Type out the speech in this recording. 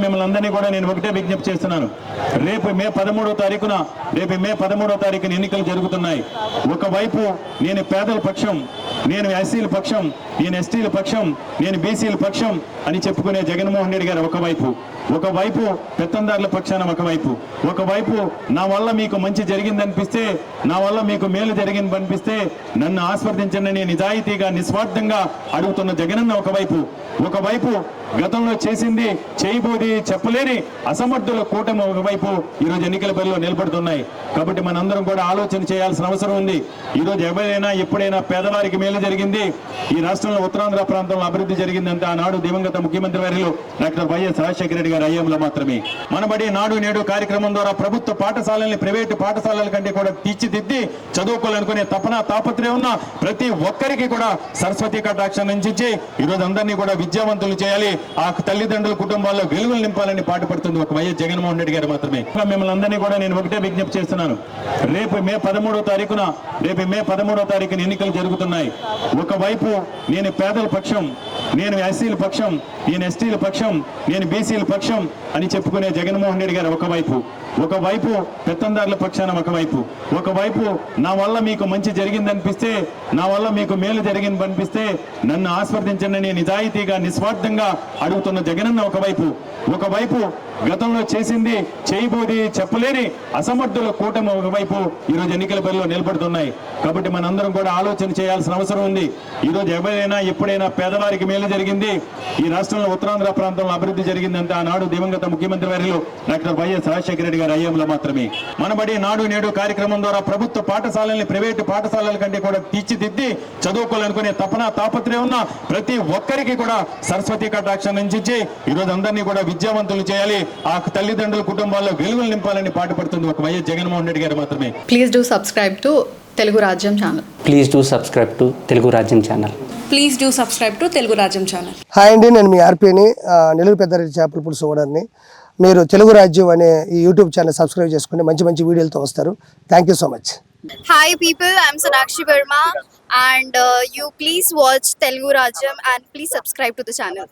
మిమ్మల్ని అందరినీ కూడా నేను ఒకటే విజ్ఞప్తి చేస్తున్నాను. రేపు మే 13వ తారీఖున ఎన్నికలు జరుగుతున్నాయి. ఒకవైపు నేను పేదల పక్షం, నేను ఎస్సీల పక్షం, నేను ఎస్టీల పక్షం, నేను బీసీల పక్షం అని చెప్పుకునే జగన్మోహన్ రెడ్డి గారు ఒకవైపు పెత్తందారుల పక్షాన ఒకవైపు నా వల్ల మీకు మంచి జరిగిందనిపిస్తే, నా వల్ల మీకు మేలు జరిగిందనిపిస్తే నన్ను ఆస్వాదించండి నిజాయితీగా నిస్వార్థంగా అడుగుతున్న జగనన్న ఒకవైపు గతంలో చేసింది చేయబోది చెప్పలేని అసమర్థుల కూటమి ఒకవైపు ఈరోజు ఎన్నికల బరిలో నిలబడుతున్నాయి. కాబట్టి మనందరం కూడా ఆలోచన చేయాల్సిన అవసరం ఉంది. ఈరోజు ఎవరైనా ఎప్పుడైనా పేదవారికి మేలు జరిగింది, ఈ రాష్ట్రంలో ఉత్తరాంధ్ర ప్రాంతంలో అభివృద్ధి జరిగిందంటే ఆనాడు దివంగత ముఖ్యమంత్రి వర్యులు డాక్టర్ వైఎస్ రాజశేఖర రెడ్డి గారి హయాంలో మాత్రమే. మనబడి నాడు నేడు కార్యక్రమం ద్వారా ప్రభుత్వ పాఠశాలల్ని ప్రైవేటు పాఠశాలల కంటే కూడా తీర్చిదిద్ది చదువుకోవాలనుకునే తాపత్రయం ఉన్న ప్రతి ఒక్కరికి కూడా సరస్వతి కటాక్షం నుంచి ఈరోజు అందరినీ కూడా విద్యావంతులు చేయాలి, ఆ తల్లిదండ్రుల కుటుంబాల్లో వెలుగులు నింపాలని పాటుపడుతుంది ఒక వైఎస్ జగన్మోహన్ రెడ్డి గారు మాత్రమే. మిమ్మల్ని అందరినీ కూడా నేను ఒకటే విజ్ఞప్తి చేస్తున్నాను. రేపు మే 13వ తారీఖున ఎన్నికలు జరుగుతున్నాయి. ఒకవైపు నేను పేదల పక్షం, నేను ఎస్సీల పక్షం, నేను ఎస్టీల పక్షం, నేను బీసీల పక్షం అని చెప్పుకునే జగన్మోహన్ రెడ్డి గారు ఒకవైపు పెత్తందారుల పక్షాన ఒకవైపు నా వల్ల మీకు మంచి జరిగిందనిపిస్తే, నా వల్ల మీకు మేలు జరిగిందనిపిస్తే నన్ను ఆస్వాదించండి నిజాయితీగా నిస్వార్థంగా అడుగుతున్న జగనన్న ఒకవైపు గతంలో చేసింది చేయబోది చెప్పలేని అసమర్థుల కూటమి ఒకవైపు ఈరోజు ఎన్నికల బరిలో నిలబడుతున్నాయి. కాబట్టి మనందరం కూడా ఆలోచన చేయాల్సిన అవసరం ఉంది. ఈరోజు ఎవరైనా ఎప్పుడైనా పేదవారికి మేలు జరిగింది, ఈ రాష్ట్రంలో ఉత్తరాంధ్ర ప్రాంతంలో అభివృద్ధి జరిగిందంటే ఆనాడు దివంగత ముఖ్యమంత్రి వర్యులు డాక్టర్ వైఎస్ రాజశేఖర రెడ్డి గారి హయాంలో మాత్రమే. మనబడి నాడు నేడు కార్యక్రమం ద్వారా ప్రభుత్వ పాఠశాలల్ని ప్రైవేటు పాఠశాలల కంటే కూడా తీర్చిదిద్ది చదువుకోవాలనుకునే తాపత్రయం ఉన్న ప్రతి ఒక్కరికి కూడా సరస్వతి కటాక్షం నుంచి ఈరోజు అందరినీ కూడా విద్యావంతులు చేయాలి, ఆ తల్లిదండ్రుల కుటుంబాల్లో వెలుగులు నింపాలని పాటుపడుతుంది ఒక వైఎస్ జగన్మోహన్ రెడ్డి గారు మాత్రమే. Please do subscribe to Telugu రాజ్యం ఛానల్. హాయ్ అండి, నేను మీ ఆర్పీని, నెల్లూరు పెద్దారెడ్డి చేపల పులుసు ఓనర్ని. మీరు తెలుగు రాజ్యం అనే ఈ యూట్యూబ్ ఛానల్ సబ్స్క్రైబ్ చేసుకుని మంచి మంచి వీడియోలతో వస్తారు. Thank you so much. Hi people, I'm Sonakshi Verma and you please watch Telugu Rajyam and please subscribe to the channel.